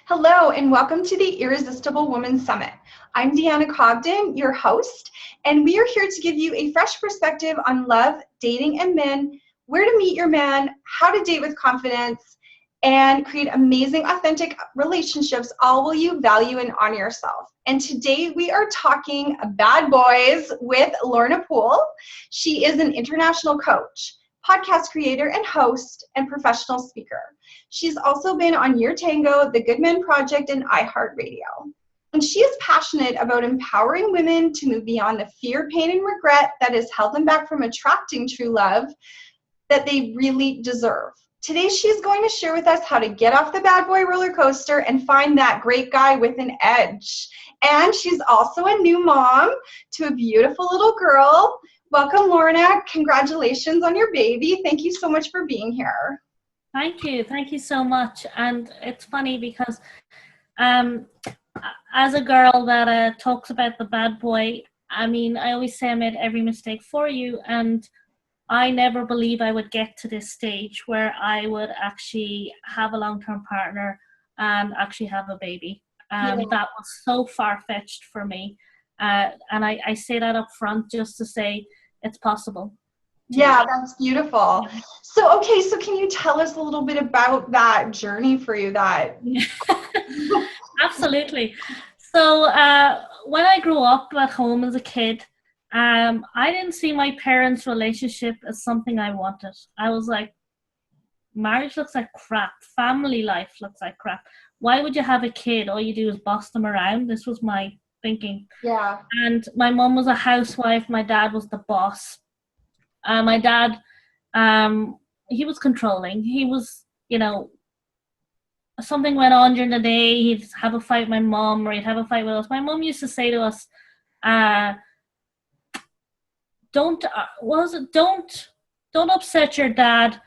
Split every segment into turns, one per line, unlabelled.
Hello, and welcome to the Irresistible Woman Summit. I'm Deanna Cobden, your host, and we are here to give you a fresh perspective on love, dating, and men, where to meet your man, how to date with confidence, and create amazing, authentic relationships, all while you value and honor yourself. And today we are talking bad boys with Lorna Poole. She is an international coach, podcast creator and host, and professional speaker. She's also been on Your Tango, The Good Men Project, and iHeartRadio. And she is passionate about empowering women to move beyond the fear, pain, and regret that has held them back from attracting true love that they really deserve. Today, she's going to share with us how to get off the bad boy roller coaster and find that great guy with an edge. And she's also a new mom to a beautiful little girl. Welcome, Lorna. Congratulations on your baby. Thank you so much for being here.
Thank you. Thank you so much. And it's funny because as a girl that talks about the bad boy, I always say I made every mistake for you. And I never believed I would get to this stage where I would actually have a long-term partner and actually have a baby. That was so far-fetched for me. And I say that up front just to say it's possible.
Yeah, that's beautiful. So can you tell us a little bit about that journey for you?
Absolutely. So when I grew up at home as a kid, I didn't see my parents' relationship as something I wanted. I was like, marriage looks like crap. Family life looks like crap. Why would you have a kid? All you do is boss them around. This was my thinking.
Yeah.
And my mom was a housewife. My dad was the boss. My dad, he was controlling. He was, something went on during the day. He'd have a fight with my mom, or he'd have a fight with us. My mom used to say to us, don't upset your dad.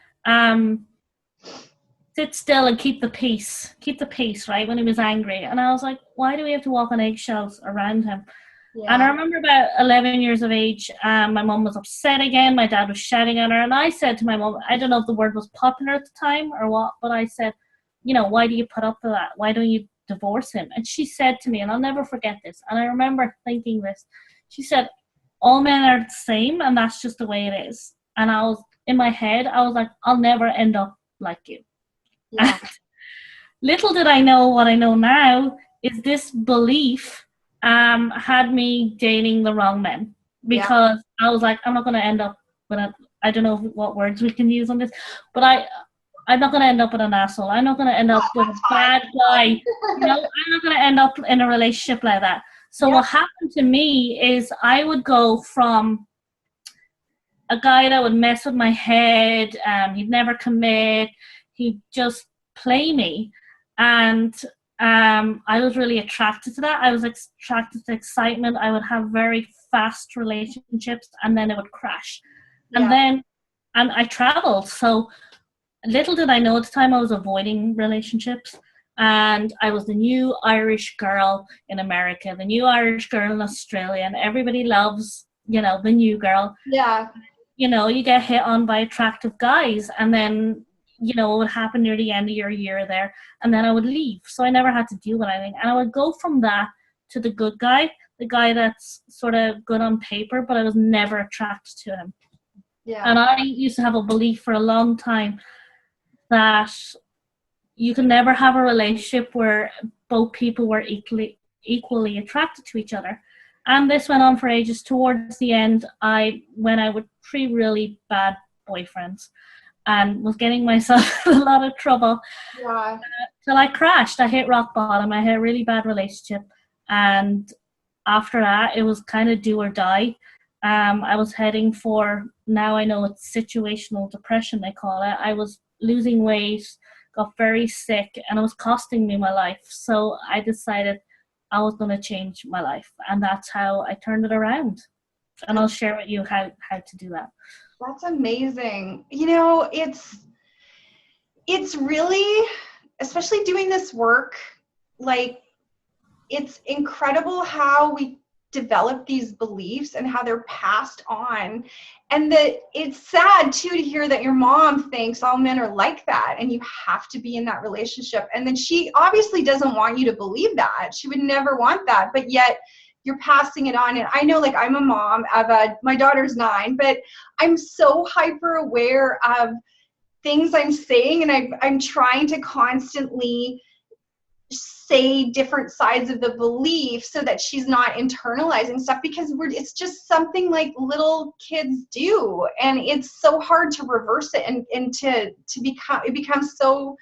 Sit still and keep the peace. Keep the peace, right? When he was angry. And I was like, why do we have to walk on eggshells around him? Yeah. And I remember about 11 years of age, my mom was upset again. My dad was shouting at her. And I said to my mom, I don't know if the word was popular at the time or what, but I said, why do you put up with that? Why don't you divorce him? And she said to me, and I'll never forget this, and I remember thinking this, she said, all men are the same, and that's just the way it is. And I was, in my head, I was like, I'll never end up like you. Yeah. Little did I know what I know now is this belief had me dating the wrong men, because I was like, I'm not going to end up with I don't know what words we can use on this, but I'm not going to end up with an asshole. I'm not going to end up with a bad guy. I'm not going to end up in a relationship like that. So what happened to me is I would go from a guy that would mess with my head, he'd never commit, he'd just play me, and I was really attracted to that. I was attracted to excitement. I would have very fast relationships, and then it would crash. And I traveled. So little did I know at the time I was avoiding relationships. And I was the new Irish girl in America, the new Irish girl in Australia, and everybody loves, the new girl.
Yeah.
You get hit on by attractive guys, and then it would happen near the end of your year there, and then I would leave. So I never had to deal with anything. And I would go from that to the good guy, the guy that's sort of good on paper, but I was never attracted to him. Yeah. And I used to have a belief for a long time that you can never have a relationship where both people were equally attracted to each other. And this went on for ages. Towards the end, I went out with 3 really bad boyfriends and was getting myself in a lot of trouble. Yeah. Till I crashed. I hit rock bottom. I had a really bad relationship. And after that, it was kind of do or die. I was heading for, now I know it's situational depression, they call it. I was losing weight, got very sick, and it was costing me my life. So I decided I was going to change my life. And that's how I turned it around. And I'll share with you how to do that.
That's amazing. It's really, especially doing this work, like, it's incredible how we develop these beliefs and how they're passed on. And that it's sad too to hear that your mom thinks all men are like that and you have to be in that relationship. And then she obviously doesn't want you to believe that. She would never want that, but yet you're passing it on. And I know, like, I'm a mom of my daughter's 9, but I'm so hyper aware of things I'm saying, and I'm trying to constantly say different sides of the belief so that she's not internalizing stuff, because it's just something like little kids do, and it's so hard to reverse it and to become, it becomes so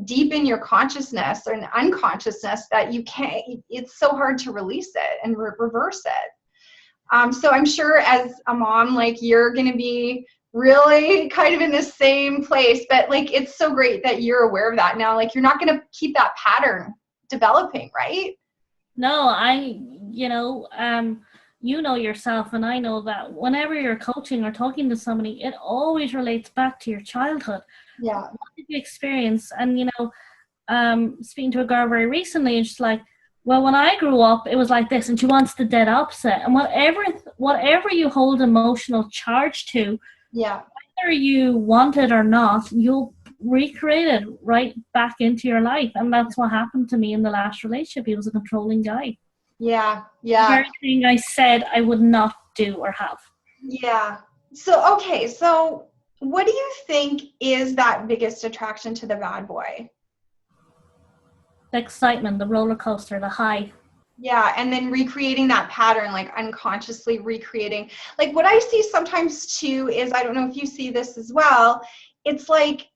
deep in your consciousness and unconsciousness that you can't, it's so hard to release it and reverse it. So I'm sure as a mom, like, you're going to be really kind of in the same place, but like, it's so great that you're aware of that now. Like, you're not going to keep that pattern developing, right?
No, you know yourself, and I know that whenever you're coaching or talking to somebody, it always relates back to your childhood.
Yeah.
What did you experience? And speaking to a girl very recently, and she's like, well, when I grew up, it was like this, and she wants the dead opposite. And whatever you hold emotional charge to,
yeah,
whether you want it or not, you'll recreate it right back into your life. And that's what happened to me in the last relationship. He was a controlling guy.
Yeah.
The very thing I said I would not do or have.
Yeah. So, okay. So what do you think is that biggest attraction to the bad boy?
The excitement, the roller coaster, the high.
Yeah, and then recreating that pattern, like unconsciously recreating. Like, what I see sometimes too is, I don't know if you see this as well, it's like,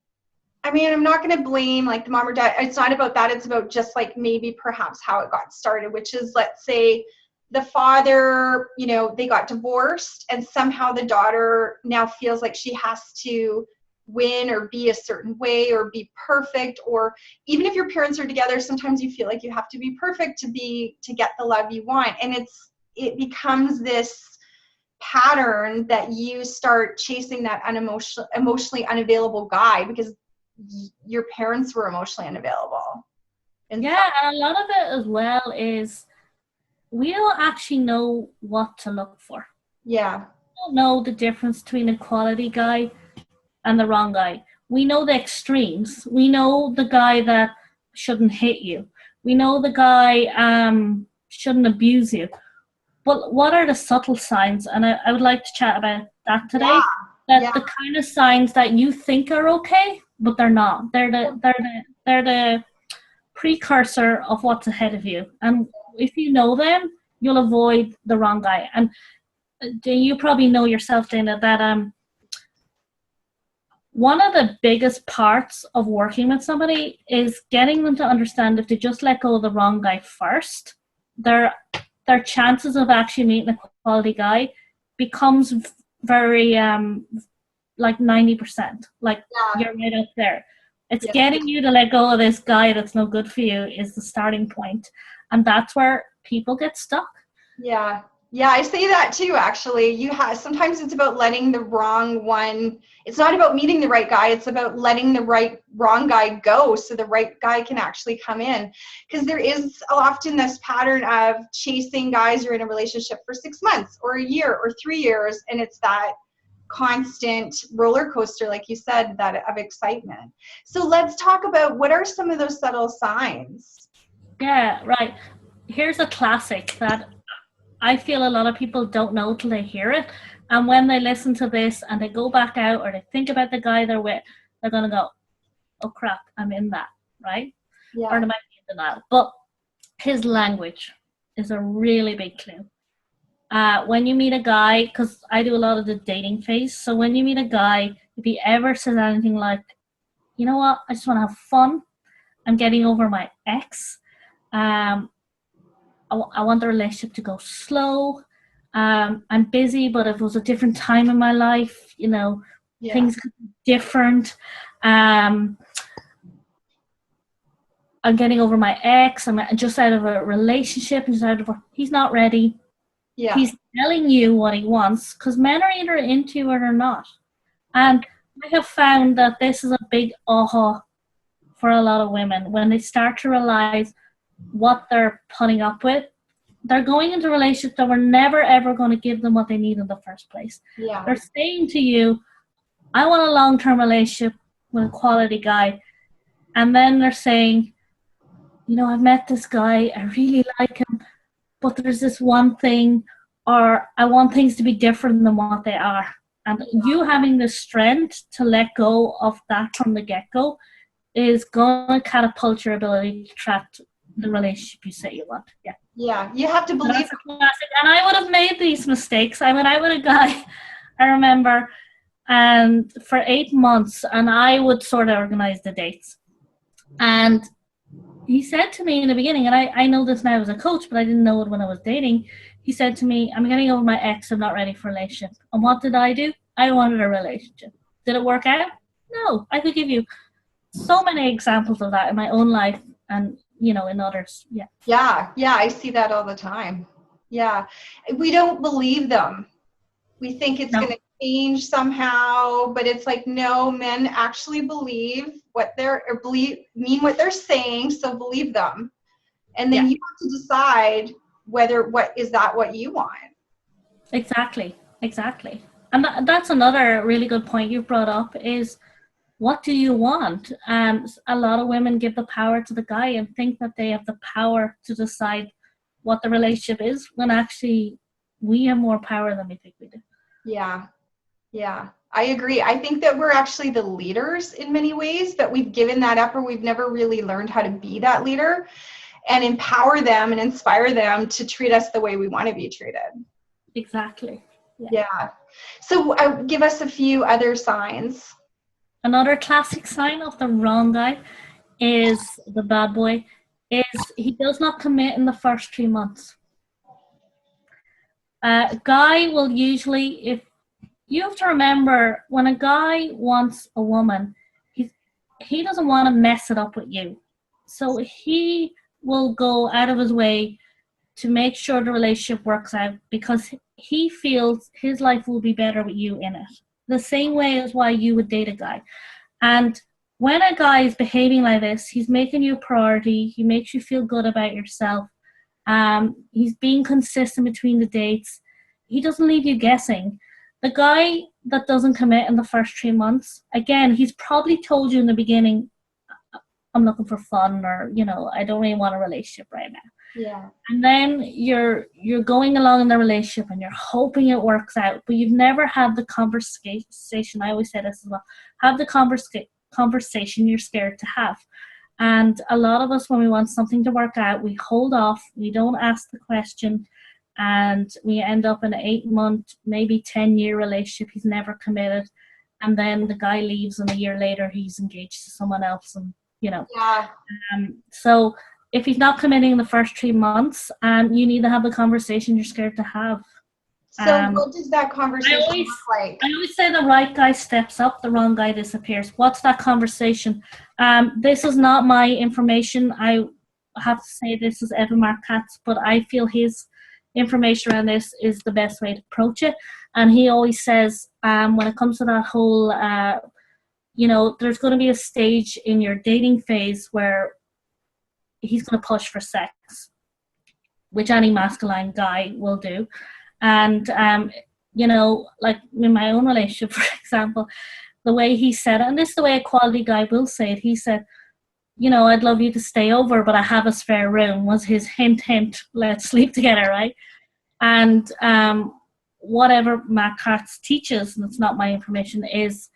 I mean, I'm not going to blame like the mom or dad. It's not about that. It's about just like maybe perhaps how it got started, which is, let's say the father, they got divorced, and somehow the daughter now feels like she has to win or be a certain way or be perfect. Or even if your parents are together, sometimes you feel like you have to be perfect to get the love you want. And it becomes this pattern that you start chasing that emotionally unavailable guy because your parents were emotionally unavailable.
And a lot of it as well is we don't actually know what to look for.
Yeah.
We don't know the difference between a quality guy and the wrong guy. We know the extremes. We know the guy that shouldn't hit you. We know the guy shouldn't abuse you. But what are the subtle signs? And I would like to chat about that today. The kind of signs that you think are okay, but they're not. They're the precursor of what's ahead of you. And if you know them, you'll avoid the wrong guy. And you probably know yourself, Dana, that one of the biggest parts of working with somebody is getting them to understand if they just let go of the wrong guy first, their chances of actually meeting a quality guy becomes very like 90%. Like, you're right up there. It's getting you to let go of this guy that's no good for you is the starting point. And that's where people get stuck. Yeah.
Yeah, I say that too, actually. Sometimes it's about letting the wrong one, it's not about meeting the right guy, it's about letting the wrong guy go so the right guy can actually come in. Because there is often this pattern of chasing guys you're in a relationship for 6 months or a year or 3 years, and it's that constant roller coaster, like you said, that of excitement. So let's talk about what are some of those subtle signs.
Yeah, right. Here's a classic that I feel a lot of people don't know till they hear it. And when they listen to this and they go back out or they think about the guy they're with, they're going to go, oh crap, I'm in that, right?
Yeah.
Or they might be in denial. But his language is a really big clue. When you meet a guy, because I do a lot of the dating phase, so when you meet a guy, if he ever says anything like, you know what, I just want to have fun, I'm getting over my ex, I want the relationship to go slow, I'm busy, but if it was a different time in my life, things could be different, I'm getting over my ex, I'm just out of a relationship, he's not ready. Yeah. He's telling you what he wants, because men are either into it or not. And I have found that this is a big aha for a lot of women when they start to realize what they're putting up with they're going into relationships that were never ever going to give them what they need in the first place.
Yeah.
They're saying to you, I want a long-term relationship with a quality guy. And then they're saying, you know, I've met this guy, I really like him, but there's this one thing, or I want things to be different than what they are. And you having the strength to let go of that from the get-go is going to catapult your ability to attract the relationship you say you want. Yeah.
Yeah, you have to believe.
That's a classic. And I would have made these mistakes. I mean, I would a guy, I remember, and for 8 months, and I would sort of organize the dates. And he said to me in the beginning, and I know this now as a coach, but I didn't know it when I was dating. He said to me, I'm getting over my ex, I'm not ready for a relationship. And what did I do? I wanted a relationship. Did it work out? No. I could give you so many examples of that in my own life and, you know, in others. Yeah.
Yeah, I see that all the time. Yeah. We don't believe them. We think it's going to change somehow, but it's like, no, men actually believe what mean what they're saying, so believe them. And then you have to decide what you want.
Exactly. And that's another really good point you brought up is, what do you want? A lot of women give the power to the guy and think that they have the power to decide what the relationship is, when actually we have more power than we think we do.
Yeah, I agree. I think that we're actually the leaders in many ways, but we've given that up, or we've never really learned how to be that leader and empower them and inspire them to treat us the way we want to be treated.
Exactly.
Yeah. So give us a few other signs.
Another classic sign of the wrong guy is the bad boy, is he does not commit in the first 3 months. A guy will usually, if you have to remember, when a guy wants a woman, he doesn't want to mess it up with you. So he will go out of his way to make sure the relationship works out, because he feels his life will be better with you in it. The same way as why you would date a guy. And when a guy is behaving like this, he's making you a priority. He makes you feel good about yourself. He's being consistent between the dates. He doesn't leave you guessing. The guy that doesn't commit in the first 3 months, again, he's probably told you in the beginning, I'm looking for fun, or, you know, I don't really want a relationship right now.
Yeah.
And then you're going along in the relationship and you're hoping it works out, but you've never had the conversation. I always say this as well. Have the conversation you're scared to have. And a lot of us, when we want something to work out, we hold off, we don't ask the question, and we end up in an 8-month, maybe 10-year relationship. He's never committed. And then the guy leaves, and a year later he's engaged to someone else, and, you know.
Yeah.
So if he's not committing in the first 3 months, you need to have the conversation you're scared to have.
So what does that conversation look like?
I always say the right guy steps up, the wrong guy disappears. What's that conversation? This is not my information. I have to say this is Evan Marcat's, but I feel his information around this is the best way to approach it. And he always says, when it comes to that whole, you know, there's going to be a stage in your dating phase where he's going to push for sex, which any masculine guy will do. And, you know, like in my own relationship, for example, the way he said it, and this is the way a quality guy will say it, he said, you know, I'd love you to stay over, but I have a spare room, was his hint, let's sleep together, right? And whatever Matt Katz teaches, and it's not my information, is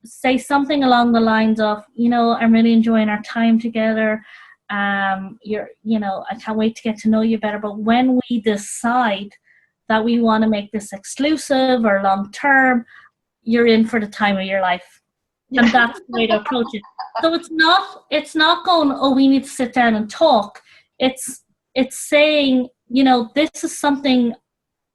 say something along the lines of, you know, I'm really enjoying our time together. You know, I can't wait to get to know you better. But when we decide that we want to make this exclusive or long term, you're in for the time of your life. And that's the way to approach it. So it's not going, oh, we need to sit down and talk. It's saying, you know, this is something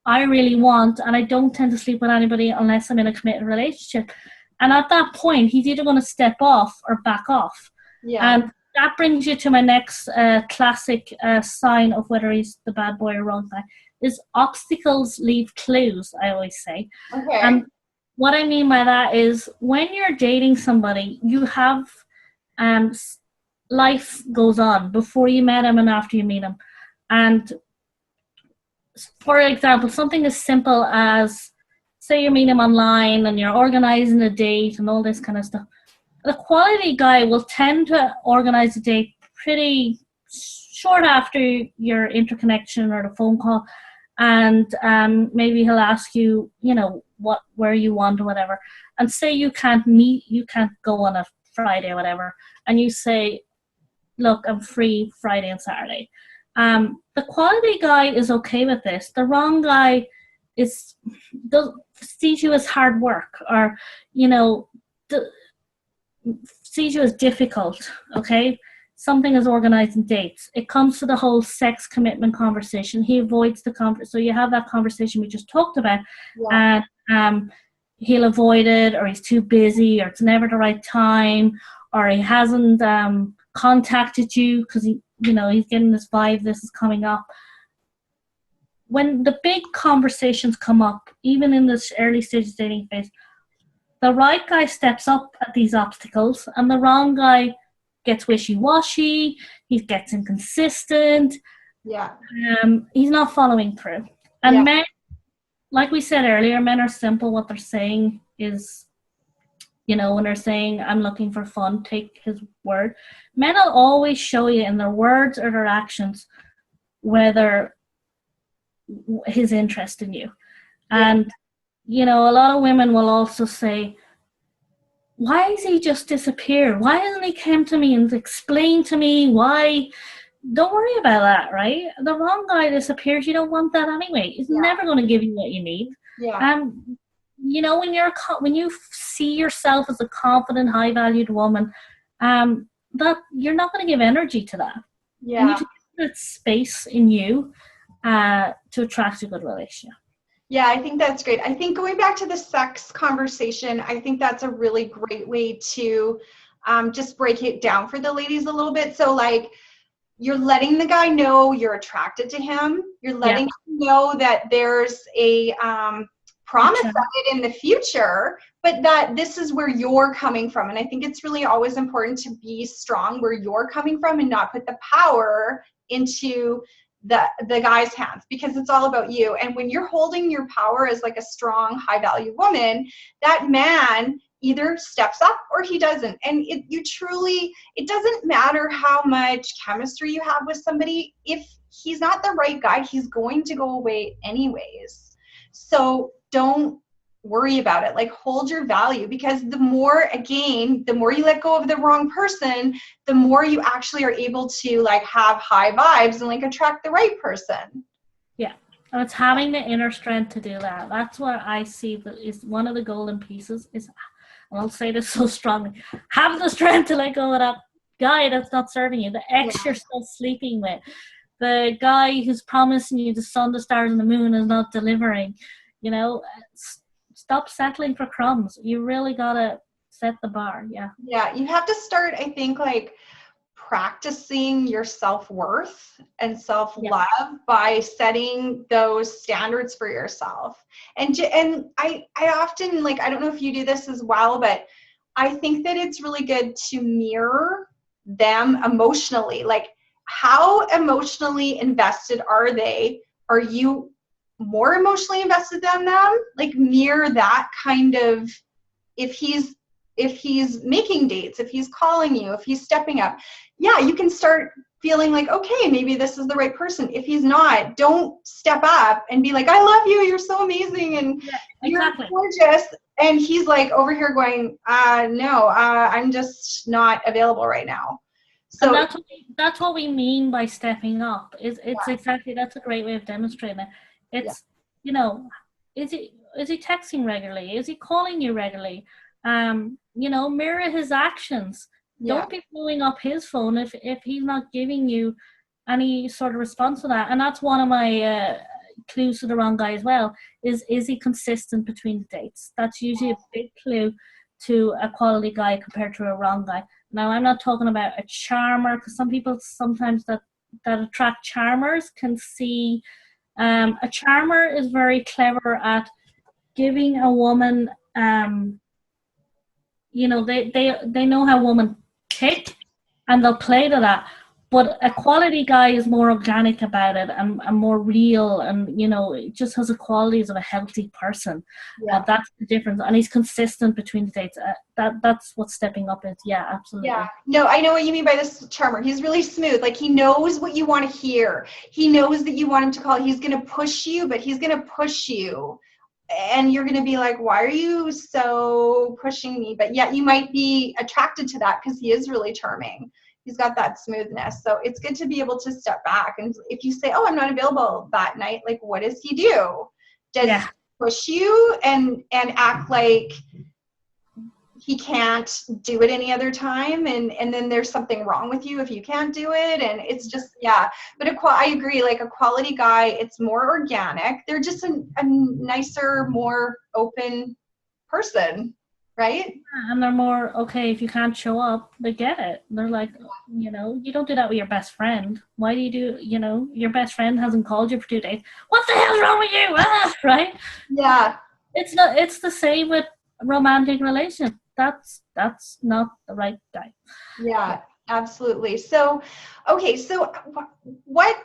I really want, and I don't tend to sleep with anybody unless I'm in a committed relationship. And at that point, he's either going to step off or back off. Yeah. And that brings you to my next classic sign of whether he's the bad boy or wrong guy, is obstacles leave clues, I always say.
Okay.
And what I mean by that is when you're dating somebody, you have life goes on before you met him and after you meet him. And for example, something as simple as, say you meet him online and you're organizing a date and all this kind of stuff. The quality guy will tend to organize a date pretty short after your interconnection or the phone call, and maybe he'll ask you, where you want or whatever, and say you can't go on a Friday or whatever, and you say, look, I'm free Friday and Saturday. The quality guy is okay with this. The wrong guy sees you as hard work, or sees you as difficult. Okay, something is organizing dates. It comes to the whole sex commitment conversation. He avoids the conversation. So you have that conversation we just talked about, and he'll avoid it, or he's too busy, or it's never the right time, or he hasn't contacted you because he's getting this vibe this is coming up. When the big conversations come up, even in this early stages dating phase, the right guy steps up at these obstacles, and the wrong guy gets wishy-washy. He gets inconsistent.
Yeah.
He's not following through. And men, like we said earlier, men are simple. What they're saying is, when they're saying, I'm looking for fun, take his word. Men will always show you in their words or their actions whether his interest in you. And, a lot of women will also say, why has he just disappeared? Why hasn't he come to me and explained to me why? Don't worry about that, right? The wrong guy disappears. You don't want that anyway. He's never going to give you what you need.
Yeah.
When you see yourself as a confident, high-valued woman, that you're not going to give energy to that.
Yeah.
You need to give that space in you to attract a good relationship.
Yeah, I think that's great. I think going back to the sex conversation, I think that's a really great way to just break it down for the ladies a little bit. So like, you're letting the guy know you're attracted to him. You're letting him know that there's a promise of it in the future, but that this is where you're coming from. And I think it's really always important to be strong where you're coming from and not put the power into the guy's hands, because it's all about you. And when you're holding your power as like a strong, high value woman, that man either steps up or he doesn't. And it doesn't matter how much chemistry you have with somebody. If he's not the right guy, he's going to go away anyways. So don't worry about it. Like, hold your value, because the more you let go of the wrong person, the more you actually are able to like have high vibes and like attract the right person.
Yeah. And it's having the inner strength to do that. That's what I see that is one of the golden pieces is, and I'll say this so strongly, have the strength to let go of that guy that's not serving you, the ex you're still sleeping with, the guy who's promising you the sun, the stars, and the moon is not delivering. Stop settling for crumbs. You really gotta set the bar. Yeah,
you have to start, I think, like practicing your self-worth and self-love by setting those standards for yourself. And I often, like, I don't know if you do this as well, but I think that it's really good to mirror them emotionally. Like, how emotionally invested are they? Are you more emotionally invested than them? Like, mirror that kind of, if he's making dates, if he's calling you, if he's stepping up, you can start feeling like, okay, maybe this is the right person. If he's not, don't step up and be like, I love you, you're so amazing, and you're gorgeous. And he's like over here going, no, I'm just not available right now. So
that's what we mean by stepping up. It's exactly, that's a great way of demonstrating it. It's, is he texting regularly? Is he calling you regularly? Mirror his actions. Don't be blowing up his phone if he's not giving you any sort of response to that. And that's one of my clues to the wrong guy as well, is he consistent between the dates? That's usually a big clue to a quality guy compared to a wrong guy. Now, I'm not talking about a charmer, because some people sometimes that attract charmers can see a charmer is very clever at giving a woman they know how women tick, and they'll play to that. But a quality guy is more organic about it and more real, and it just has the qualities of a healthy person.
Yeah.
That's the difference, and he's consistent between the dates. That's what stepping up is. Yeah, absolutely.
Yeah, no, I know what you mean by this charmer. He's really smooth. Like, he knows what you want to hear. He knows that you want him to call. He's going to push you, but he's going to push you. And you're going to be like, why are you so pushing me? But yet you might be attracted to that because he is really charming. He's got that smoothness. So it's good to be able to step back. And if you say, oh, I'm not available that night, like, what does he do? Does he push you and act like he can't do it any other time, and then there's something wrong with you if you can't do it? And it's just, yeah. But I agree, like, a quality guy, it's more organic. They're just a nicer, more open person, right?
And they're more, okay, if you can't show up, they get it. They're like, you don't do that with your best friend. Why do you do, your best friend hasn't called you for 2 days. What the hell's wrong with you? Right?
Yeah.
It's the same with romantic relations. That's not the right guy.
Yeah, absolutely. So, okay, so what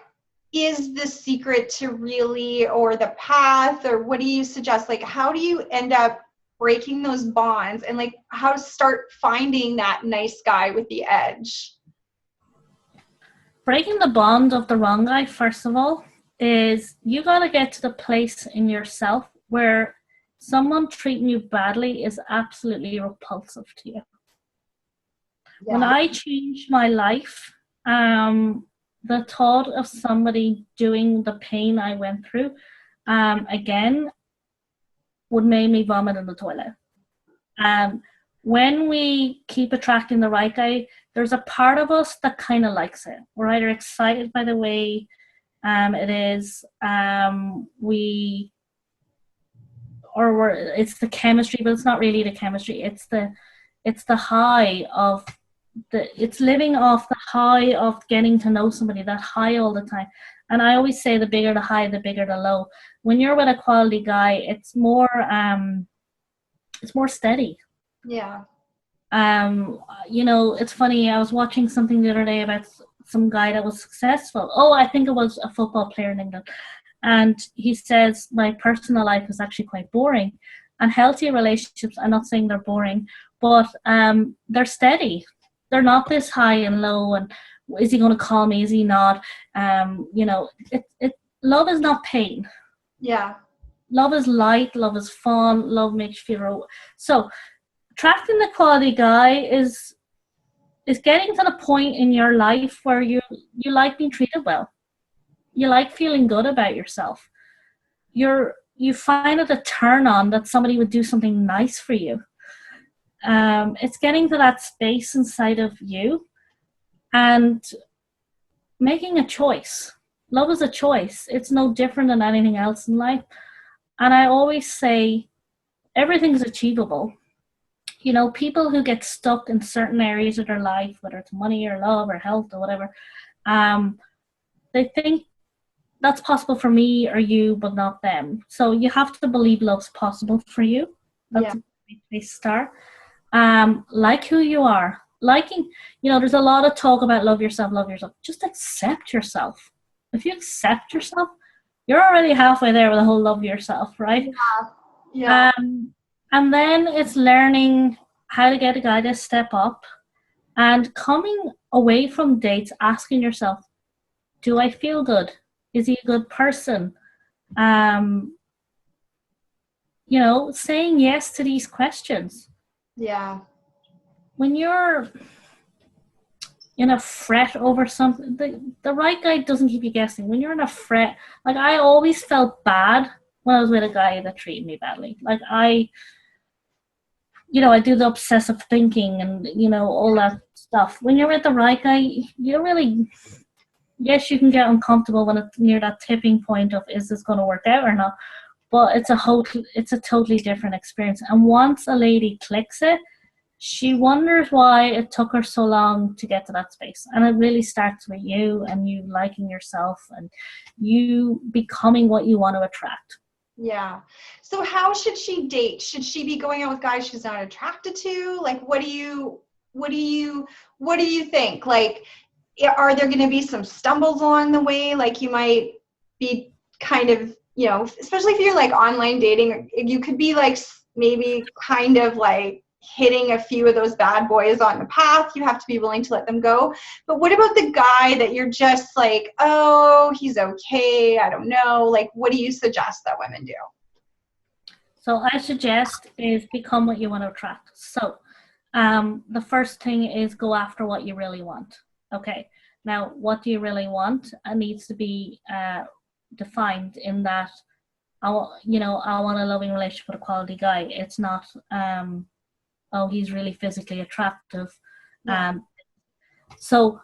is the secret to really, or the path, or what do you suggest? Like, how do you end up breaking those bonds, and like how to start finding that nice guy with the edge?
Breaking the bond of the wrong guy, first of all, is you got to get to the place in yourself where someone treating you badly is absolutely repulsive to you. Yeah. When I changed my life, the thought of somebody doing the pain I went through again would make me vomit in the toilet. When we keep attracting the right guy, there's a part of us that kind of likes it. We're either excited by the way it is, it's the chemistry, but it's not really the chemistry. It's the high of it's living off the high of getting to know somebody, that high all the time. And I always say the bigger the high, the bigger the low. When you're with a quality guy, it's more steady.
Yeah.
It's funny. I was watching something the other day about some guy that was successful. Oh, I think it was a football player in England. And he says, my personal life is actually quite boring. And healthy relationships, I'm not saying they're boring, but they're steady. They're not this high and low. And is he going to call me? Is he not? Love is not pain.
Yeah.
Love is light. Love is fun. Love makes you feel. So attracting the quality guy is getting to the point in your life where you like being treated well. You like feeling good about yourself. You find it a turn on that somebody would do something nice for you. It's getting to that space inside of you and making a choice. Love is a choice. It's no different than anything else in life. And I always say everything's achievable. People who get stuck in certain areas of their life, whether it's money or love or health or whatever, they think that's possible for me or you, but not them. So you have to believe love's possible for you. That's a great place to start. Like who you are. Liking, there's a lot of talk about love yourself. Just accept yourself. If you accept yourself, you're already halfway there with the whole love yourself, right?
Yeah.
And then it's learning how to get a guy to step up and coming away from dates, asking yourself, do I feel good? Is he a good person? Saying yes to these questions.
Yeah.
When you're in a fret over something, the right guy doesn't keep you guessing. When you're in a fret, like I always felt bad when I was with a guy that treated me badly. Like I do the obsessive thinking and, all that stuff. When you're with the right guy, you really, yes, you can get uncomfortable when it's near that tipping point of, is this going to work out or not? But it's a totally different experience. And once a lady clicks it, she wonders why it took her so long to get to that space. And it really starts with you and you liking yourself and you becoming what you want to attract.
Yeah. So how should she date? Should she be going out with guys she's not attracted to? Like, what do you think? Like, are there going to be some stumbles along the way? Like you might be kind of, you know, especially if you're like online dating, you could be like maybe kind of like hitting a few of those bad boys on the path. You have to be willing to let them go. But what about the guy that you're just like, oh, he's okay, I don't know. Like, what do you suggest that women do?
So I suggest is become what you want to attract. So the first thing is go after what you really want. Okay. Now, what do you really want? It needs to be defined in that, I want a loving relationship with a quality guy. It's not, oh, he's really physically attractive.
Yeah.
So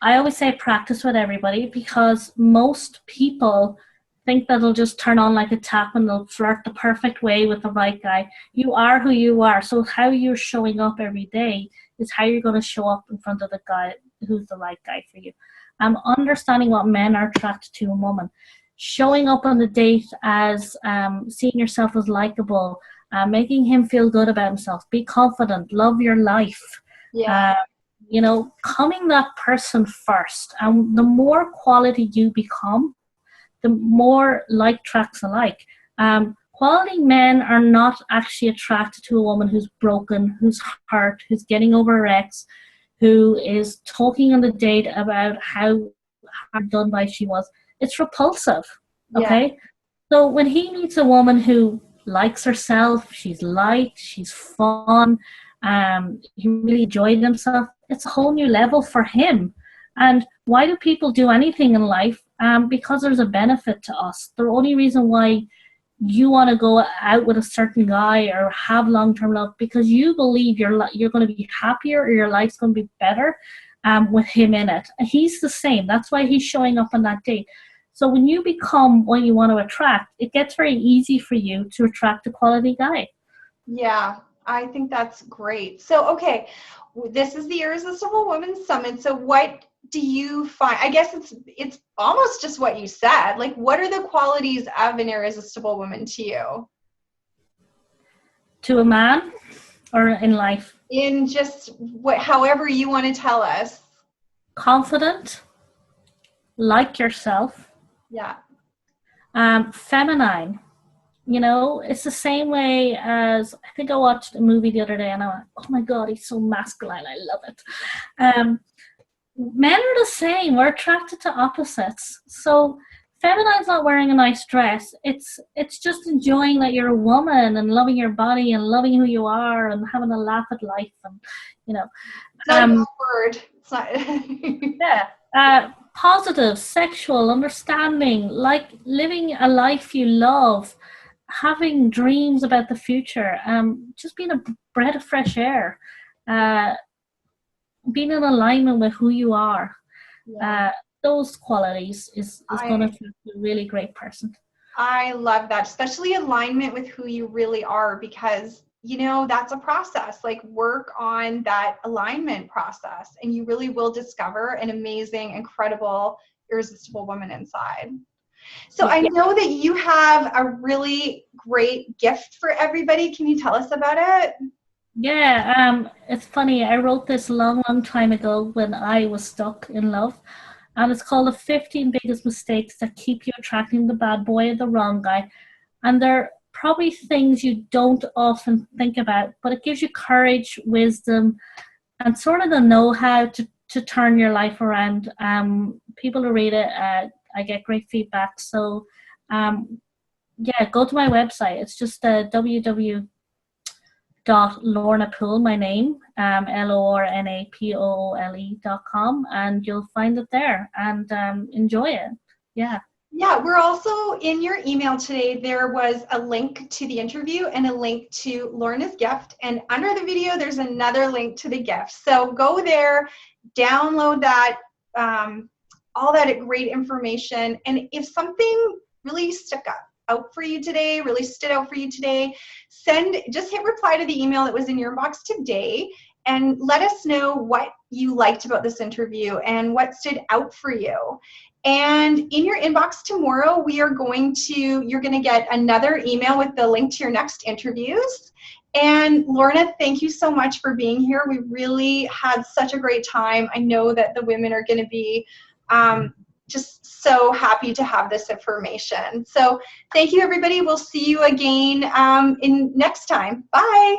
I always say practice with everybody, because most people think that they'll just turn on like a tap and they'll flirt the perfect way with the right guy. You are who you are. So how you're showing up every day is how you're going to show up in front of the guy who's the right guy for you. Understanding what men are attracted to in women. Showing up on the date as seeing yourself as likable, making him feel good about himself. Be confident. Love your life.
Yeah.
Becoming that person first. And the more quality you become, the more like tracks alike. Quality men are not actually attracted to a woman who's broken, who's hurt, who's getting over her ex, who is talking on the date about how hard done by she was. It's repulsive, okay?
Yeah.
So when he meets a woman who likes herself, she's light, she's fun, he really enjoyed himself, it's a whole new level for him. And why do people do anything in life? Because there's a benefit to us. The only reason why you want to go out with a certain guy or have long-term love, because you believe you're going to be happier, or your life's going to be better with him in it. And he's the same. That's why he's showing up on that date. So when you become what you want to attract, it gets very easy for you to attract a quality guy.
Yeah, I think that's great. So, okay, this is the Irresistible Women Summit. So what do you find? I guess it's almost just what you said. Like, what are the qualities of an irresistible woman to you?
To a man or in life?
In just however you want to tell us.
Confident, like yourself,
Yeah.
feminine. It's the same way as, I think I watched a movie the other day and I went, oh my God, he's so masculine. I love it. Men are the same. We're attracted to opposites. So feminine's not wearing a nice dress. It's just enjoying that you're a woman and loving your body and loving who you are and having a laugh at life. And,
It's not a word. It's not.
yeah. Positive, sexual, understanding, like living a life you love, having dreams about the future, just being a breath of fresh air, being in alignment with who you are.
Yeah.
Those qualities is going to make you a really great person.
I love that, especially alignment with who you really are, because that's a process. Like, work on that alignment process and you really will discover an amazing, incredible, irresistible woman inside. So I know that you have a really great gift for everybody. Can you tell us about it?
Yeah, it's funny. I wrote this long time ago when I was stuck in love. And it's called The 15 Biggest Mistakes That Keep You Attracting the Bad Boy or the Wrong Guy. And they're probably things you don't often think about, but it gives you courage, wisdom, and sort of the know-how to turn your life around. People who read it, I get great feedback. So, go to my website. It's just www.lornapoole, my name, LORNAPOOLE.com, and you'll find it there and enjoy it. Yeah.
Yeah, we're also in your email today. There was a link to the interview and a link to Lorna's gift. And under the video, there's another link to the gift. So go there, download that, all that great information. And if something really stood out for you today, just hit reply to the email that was in your box today and let us know what you liked about this interview and what stood out for you. And in your inbox tomorrow, you're going to get another email with the link to your next interviews. And Lorna, thank you so much for being here. We really had such a great time. I know that the women are going to be just so happy to have this information. So thank you, everybody. We'll see you again in next time. Bye.